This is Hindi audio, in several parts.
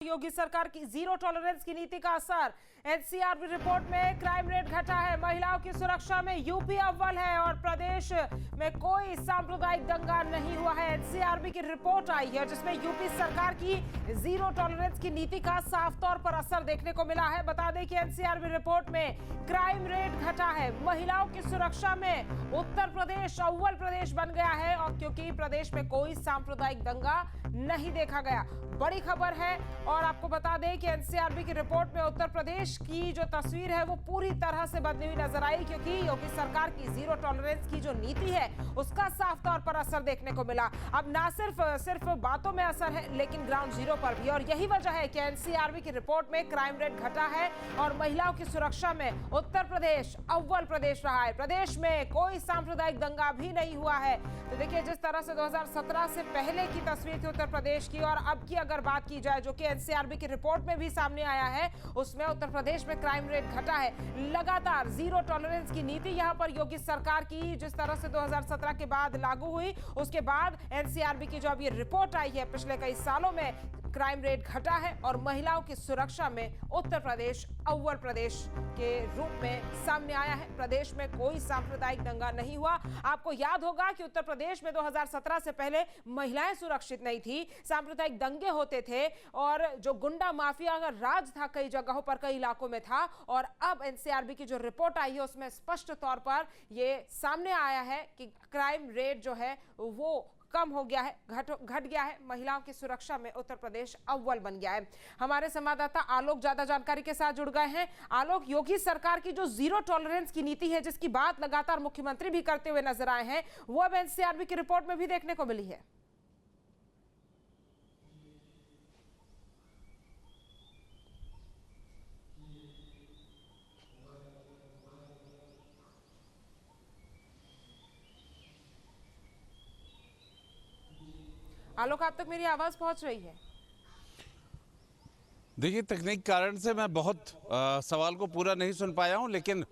योगी सरकार की जीरो टॉलरेंस की नीति का असर। एनसीआरबी रिपोर्ट में क्राइम रेट घटा है, महिलाओं की सुरक्षा में यूपी अव्वल है और प्रदेश में कोई सांप्रदायिक दंगा नहीं हुआ है। एनसीआरबी की रिपोर्ट आई है जिसमें यूपी सरकार की जीरो टॉलरेंस की नीति का साफ तौर पर असर देखने को मिला है। बता दें कि एनसीआरबी रिपोर्ट में क्राइम रेट घटा है, महिलाओं की सुरक्षा में उत्तर प्रदेश अव्वल प्रदेश बन गया है और क्योंकि प्रदेश में कोई सांप्रदायिक दंगा नहीं देखा गया। बड़ी खबर है और आपको बता दें कि एनसीआरबी की रिपोर्ट में उत्तर प्रदेश की जो तस्वीर है वो पूरी तरह से बदली हुई नजर आई, क्योंकि योगी सरकार की जीरो टॉलरेंस की जो नीति है उसका साफ तौर पर असर देखने को मिला। अब ना सिर्फ बातों में असर है लेकिन ग्राउंड जीरो पर भी, और यही वजह है कि एनसीआरबी की रिपोर्ट में क्राइम रेट घटा है और महिलाओं की सुरक्षा में उत्तर प्रदेश अव्वल प्रदेश रहा है। प्रदेश में कोई सांप्रदायिक दंगा भी नहीं हुआ है। तो देखिए, जिस तरह से 2017 से पहले की तस्वीर थी उत्तर प्रदेश की और अब की अगर बात की जाए, जो कि एनसीआरबी की रिपोर्ट में भी सामने आया है, उसमें उत्तर प्रदेश में क्राइम रेट घटा है। लगातार जीरो टॉलरेंस की नीति यहां पर योगी सरकार की जिस तरह से 2017 के बाद लागू हुई, उसके बाद एनसीआरबी की जो अब ये रिपोर्ट आई है, पिछले कई सालों में क्राइम रेट घटा है और महिलाओं की सुरक्षा में उत्तर प्रदेश अव्वल प्रदेश के रूप में सामने आया है। प्रदेश में कोई सांप्रदायिक दंगा नहीं हुआ। आपको याद होगा कि उत्तर प्रदेश में 2017 से पहले महिलाएं सुरक्षित नहीं थी, सांप्रदायिक दंगे होते थे और जो गुंडा माफिया का राज था कई जगहों पर, कई इलाकों में था। और अब एनसीआरबी की जो रिपोर्ट आई है उसमें स्पष्ट तौर पर यह सामने आया है कि क्राइम रेट जो है वो कम हो गया है, घट गया है। महिलाओं की सुरक्षा में उत्तर प्रदेश अव्वल बन गया है। हमारे संवाददाता आलोक ज्यादा जानकारी के साथ जुड़ गए हैं। आलोक, योगी सरकार की जो जीरो टॉलरेंस की नीति है जिसकी बात लगातार मुख्यमंत्री भी करते हुए नजर आए हैं, वो अब एनसीआरबी की रिपोर्ट में भी देखने को मिली है। आलोक, आप तक मेरी आवाज पहुंच रही है? देखिए, तकनीक कारण से मैं बहुत सवाल को पूरा नहीं सुन पाया हूं, लेकिन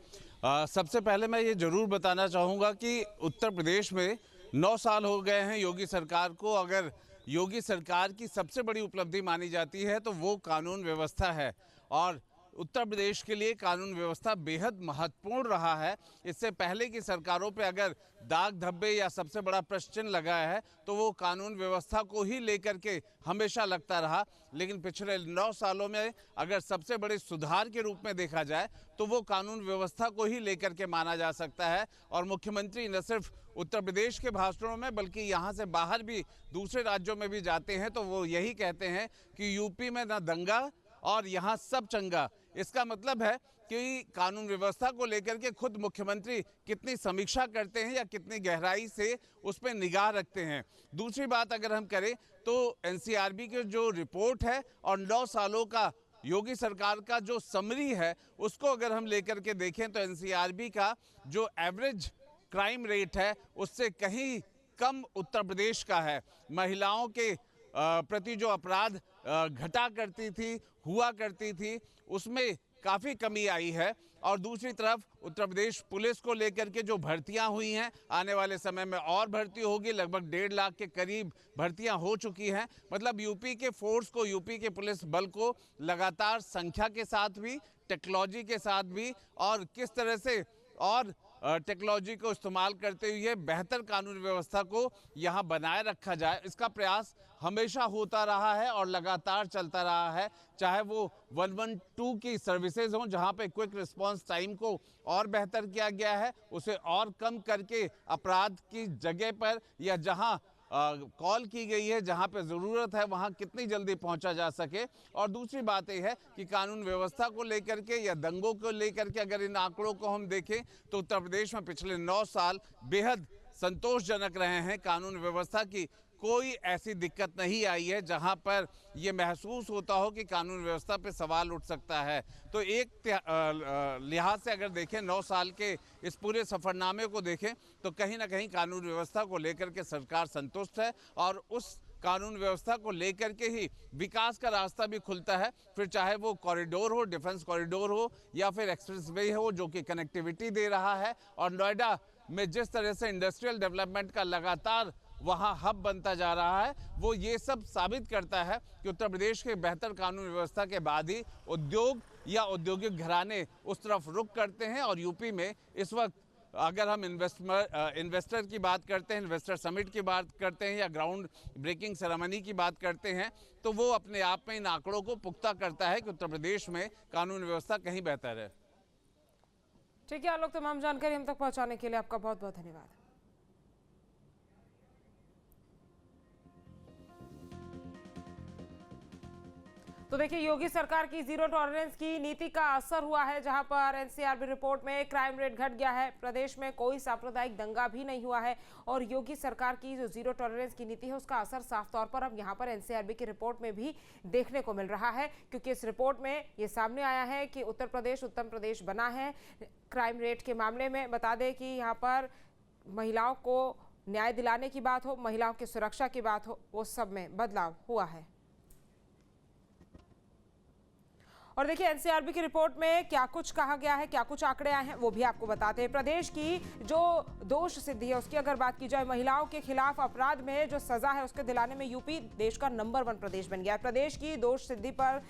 सबसे पहले मैं ये जरूर बताना चाहूँगा कि उत्तर प्रदेश में 9 साल हो गए हैं योगी सरकार को। अगर योगी सरकार की सबसे बड़ी उपलब्धि मानी जाती है तो वो कानून व्यवस्था है और उत्तर प्रदेश के लिए कानून व्यवस्था बेहद महत्वपूर्ण रहा है। इससे पहले की सरकारों पे अगर दाग धब्बे या सबसे बड़ा प्रश्न चिन्ह लगा है तो वो कानून व्यवस्था को ही लेकर के हमेशा लगता रहा। लेकिन पिछले 9 सालों में अगर सबसे बड़े सुधार के रूप में देखा जाए तो वो कानून व्यवस्था को ही लेकर के माना जा सकता है। और मुख्यमंत्री न सिर्फ उत्तर प्रदेश के भाषणों में बल्कि यहाँ से बाहर भी दूसरे राज्यों में भी जाते हैं तो वो यही कहते हैं कि यूपी में न दंगा और यहाँ सब चंगा। इसका मतलब है कि कानून व्यवस्था को लेकर के खुद मुख्यमंत्री कितनी समीक्षा करते हैं या कितनी गहराई से उस पर निगाह रखते हैं। दूसरी बात अगर हम करें तो एनसीआरबी की जो रिपोर्ट है और 9 सालों का योगी सरकार का जो समरी है उसको अगर हम लेकर के देखें तो एनसीआरबी का जो एवरेज क्राइम रेट है उससे कहीं कम उत्तर प्रदेश का है। महिलाओं के प्रति जो अपराध घटा करती थी, हुआ करती थी, उसमें काफ़ी कमी आई है। और दूसरी तरफ उत्तर प्रदेश पुलिस को लेकर के जो भर्तियां हुई हैं, आने वाले समय में और भर्ती होगी, लगभग 1.5 लाख के करीब भर्तियां हो चुकी हैं। मतलब यूपी के फोर्स को, यूपी के पुलिस बल को लगातार संख्या के साथ भी, टेक्नोलॉजी के साथ भी और किस तरह से और टेक्नोलॉजी को इस्तेमाल करते हुए बेहतर कानून व्यवस्था को यहाँ बनाए रखा जाए, इसका प्रयास हमेशा होता रहा है और लगातार चलता रहा है। चाहे वो 112 की सर्विसेज हों जहाँ पे क्विक रिस्पांस टाइम को और बेहतर किया गया है, उसे और कम करके अपराध की जगह पर या जहाँ कॉल की गई है, जहां पे ज़रूरत है वहां कितनी जल्दी पहुंचा जा सके। और दूसरी बात यह है कि कानून व्यवस्था को लेकर के या दंगों को लेकर के अगर इन आंकड़ों को हम देखें तो उत्तर प्रदेश में पिछले 9 साल बेहद संतोषजनक रहे हैं। कानून व्यवस्था की कोई ऐसी दिक्कत नहीं आई है जहां पर यह महसूस होता हो कि कानून व्यवस्था पे सवाल उठ सकता है। तो एक लिहाज से अगर देखें 9 साल के इस पूरे सफ़रनामे को देखें तो कहीं ना कहीं कानून व्यवस्था को लेकर के सरकार संतुष्ट है और उस कानून व्यवस्था को लेकर के ही विकास का रास्ता भी खुलता है। फिर चाहे वो कॉरिडोर हो, डिफेंस कॉरिडोर हो या फिर एक्सप्रेसवे हो जो कि कनेक्टिविटी दे रहा है। और नोएडा में जिस तरह से इंडस्ट्रियल डेवलपमेंट का लगातार वहाँ हब बनता जा रहा है, वो ये सब साबित करता है कि उत्तर प्रदेश के बेहतर कानून व्यवस्था के बाद ही उद्योग या औद्योगिक घराने उस तरफ रुख करते हैं। और यूपी में इस वक्त अगर हम इन्वेस्टर की बात करते हैं, इन्वेस्टर समिट की बात करते हैं या ग्राउंड ब्रेकिंग सेरेमनी की बात करते हैं, तो वो अपने आप में इन आंकड़ों को पुख्ता करता है कि उत्तर प्रदेश में कानून व्यवस्था कहीं बेहतर है। ठीक है आलोक, तमाम जानकारी हम तक पहुंचाने के लिए आपका बहुत बहुत धन्यवाद। तो देखिए, योगी सरकार की जीरो टॉलरेंस की नीति का असर हुआ है, जहां पर एनसीआरबी रिपोर्ट में क्राइम रेट घट गया है, प्रदेश में कोई सांप्रदायिक दंगा भी नहीं हुआ है और योगी सरकार की जो जीरो टॉलरेंस की नीति है उसका असर साफ तौर पर अब यहां पर एनसीआरबी की रिपोर्ट में भी देखने को मिल रहा है, क्योंकि इस रिपोर्ट में ये सामने आया है कि उत्तर प्रदेश उत्तम प्रदेश बना है। क्राइम रेट के मामले में बता दें कि यहाँ पर महिलाओं को न्याय दिलाने की बात हो, महिलाओं की सुरक्षा की बात हो, वो सब में बदलाव हुआ है। और देखिए, एनसीआरबी की रिपोर्ट में क्या कुछ कहा गया है, क्या कुछ आंकड़े आए हैं, वो भी आपको बताते हैं। प्रदेश की जो दोष सिद्धि है उसकी अगर बात की जाए, महिलाओं के खिलाफ अपराध में जो सजा है उसके दिलाने में यूपी देश का नंबर 1 प्रदेश बन गया है। प्रदेश की दोष सिद्धि पर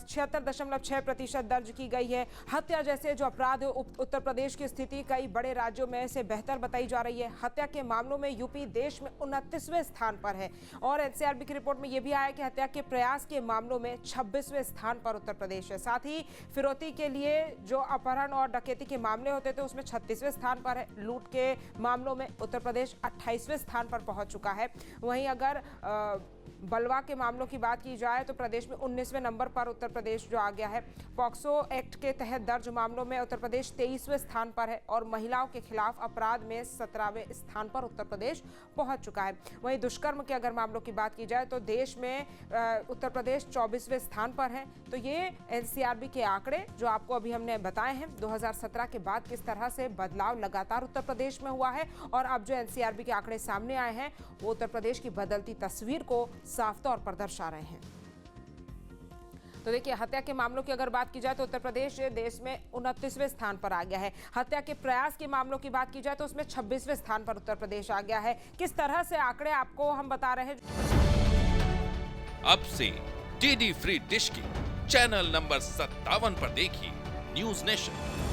76.6% दर्ज की गई है। हत्या जैसे जो अपराध है, उत्तर प्रदेश की स्थिति कई बड़े राज्यों में से बेहतर बताई जा रही है। हत्या के मामलों में यूपी देश में 29वें स्थान पर है और एनसीआरबी की रिपोर्ट में यह भी आया कि हत्या के प्रयास के मामलों में 26वें स्थान पर उत्तर प्रदेश। साथ ही फिरौती के लिए जो अपहरण और डकैती के मामले होते थे उसमें 36वें स्थान पर है। लूट के मामलों में उत्तर प्रदेश 28वें स्थान पर पहुंच चुका है। वहीं अगर बलवा के मामलों की बात की जाए तो प्रदेश में 19वें नंबर पर उत्तर प्रदेश जो आ गया है। पॉक्सो एक्ट के तहत दर्ज मामलों में उत्तर प्रदेश 23वें स्थान पर है और महिलाओं के खिलाफ अपराध में 17वें स्थान पर उत्तर प्रदेश पहुंच चुका है। वहीं दुष्कर्म के अगर मामलों की बात की जाए तो देश में उत्तर प्रदेश 24वें स्थान पर है। तो ये एनसीआरबी के आंकड़े जो आपको अभी हमने बताए हैं, 2017 के बाद किस तरह से बदलाव लगातार उत्तर प्रदेश में हुआ है और अब जो एनसीआरबी के आंकड़े सामने आए हैं वो उत्तर प्रदेश की बदलती तस्वीर को साफ तौर पर दर्शा रहे हैं। तो देखिए, हत्या के मामलों की अगर बात की जाए तो उत्तर प्रदेश देश में 29वें स्थान पर आ गया है। हत्या के प्रयास के मामलों की बात की जाए तो उसमें 26वें स्थान पर उत्तर प्रदेश आ गया है। किस तरह से आंकड़े आपको हम बता रहे हैं। अब से डीडी फ्री डिश की चैनल नंबर 57 पर देखिए न्यूज नेशन।